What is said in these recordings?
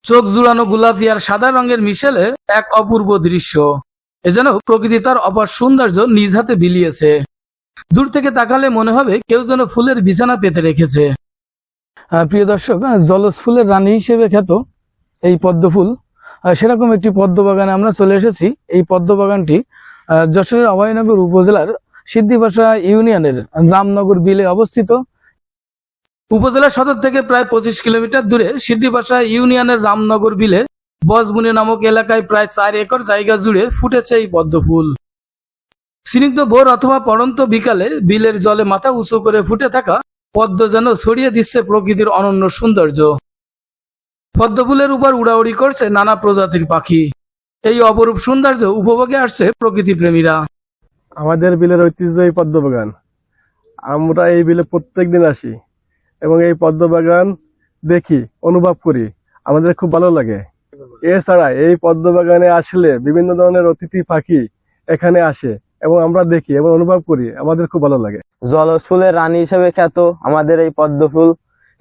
চোখ জুড়ানো গোলাপি আর সাদা রঙের মিশেলে এক অপূর্ব দৃশ্য। এ যেন প্রকৃতি তার অপার সৌন্দর্য নিজ হাতে বিলিয়েছে। দূর থেকে তাকালে মনে হবে কেউ যেন ফুলের বিছানা পেতে রেখেছে। প্রিয় দর্শক, জলজ ফুলের রানী হিসেবে খ্যাত এই পদ্ম ফুল, সেরকম একটি পদ্ম বাগানে আমরা চলে এসেছি। এই পদ্ম বাগানটি যশোরের অভয়নগর উপজেলার সিদ্ধিবাসা ইউনিয়নের রামনগর বিলে অবস্থিত। উপজেলা সদর থেকে প্রায় 25 কিলোমিটার দূরে সিদ্ধিবাসা ইউনিয়নের রামনগর বিলে বজবুনি নামক এলাকায় প্রায় 4 একর জায়গা জুড়ে ফুটেছে এই পদ্ম ফুল। স্নিগ্ধ ভোর অথবা পড়ন্ত বিকালে বিলের জলে মাথা উঁচু করে ফুটে থাকা পদ্ম যেন ছড়িয়ে দিচ্ছে প্রকৃতির অনন্য সৌন্দর্য। পদ্ম ফুলের উপর উড়াউড়ি করছে নানা প্রজাতির পাখি। এই অপরূপ সৌন্দর্য উপভোগে আসছে প্রকৃতি প্রেমীরা। আমাদের বিলের ঐতিহ্য এই পদ্ম বাগান। আমরা এই বিলে প্রত্যেকদিন আসি এবং এই পদ্ম বাগান দেখি, অনুভব করি, আমাদের খুব ভালো লাগে। এছাড়া এই পদ্ম বাগানে আসলে বিভিন্ন ধরনের অতিথি পাখি এখানে আসে এবং আমরা দেখি এবং অনুভব করি, আমাদের খুব ভালো লাগে। জলজ ফুলের রানী হিসেবে খ্যাত আমাদের এই পদ্ম ফুল।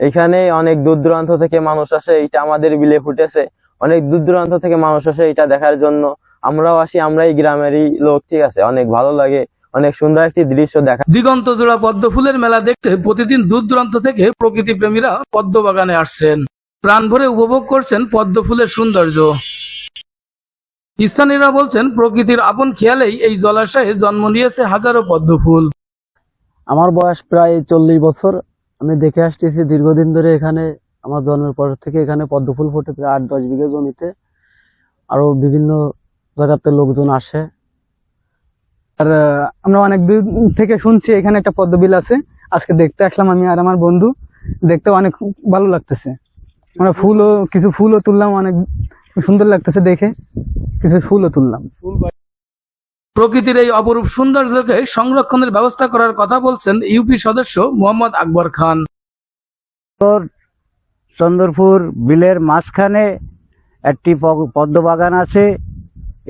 এখানে অনেক দূর দূরান্ত থেকে মানুষ আসে, এটা আমাদের বিলে ফুটেছে। অনেক দূর দূরান্ত থেকে মানুষ আসে এটা দেখার জন্য। আমরাও আসি, আমরা এই গ্রামেরই লোক, ঠিক আছে। অনেক ভালো লাগে, অনেক সুন্দর একটি দৃশ্য দেখা। দিগন্ত জোড়া পদ্ম ফুলের মেলা দেখতে প্রতিদিন দূর দূরান্ত থেকে প্রকৃতি প্রেমীরা পদ্ম বাগানে আসছেন, প্রাণ ভরে উপভোগ করছেন পদ্ম ফুলের সৌন্দর্য। স্থানীয়রা বলছেন প্রকৃতির আপন খেয়ালেই এই জলাশয়ে জন্ম নিয়েছে হাজারো পদ্ম ফুল। আমার বয়স প্রায় 40 বছর। আমি দেখে আসতেছি দীর্ঘদিন ধরে। এখানে আমার জন্মের পর থেকে এখানে পদ্ম ফুল ফোটে প্রায় 8-10 বিঘা জমিতে। আরো বিভিন্ন জায়গাতে লোকজন আসে। আর আমরা অনেক দূর থেকে শুনছি এখানে একটা পদ্ম বিল আছে। আজকে দেখতে আসলাম আমি আর আমার বন্ধু, দেখতে অনেক ভালো লাগতেছে। আমরা কিছু ফুলও তুললাম, অনেক সুন্দর লাগতেছে দেখে, কিছু ফুলও তুললাম। প্রকৃতির এই অপরূপ সৌন্দর্যকে সংরক্ষণের ব্যবস্থা করার কথা বলছেন ইউপি সদস্য মোহাম্মদ আকবর খান। চন্দ্রপুর বিলের মাঝখানে একটি পদ্ম বাগান আছে।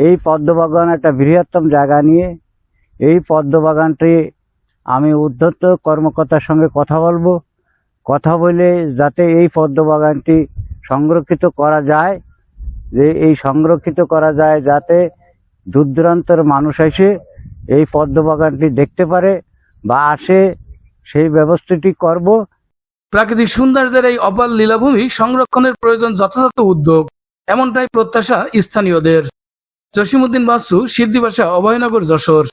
এই পদ্ম বাগান একটা বৃহত্তম জায়গা নিয়ে। এই পদ্ম বাগানটি আমি উদ্যত কর্মকর্তার সঙ্গে কথা বলবো, কথা বলে যাতে এই পদ্ম বাগানটি সংরক্ষিত করা যায়, যাতে দূর দূরান্তের মানুষ এসে এই পদ্ম বাগানটি দেখতে পারে বা আসে, সেই ব্যবস্থাটি করব। প্রাকৃতিক সৌন্দর্যের এই অপার লীলাভূমি সংরক্ষণের প্রয়োজন যথাযথ উদ্যোগ, এমনটাই প্রত্যাশা স্থানীয়দের। জসিমউদ্দিন বাচ্চু, সিদ্ধিবাসা, অভয়নগর, যশোর।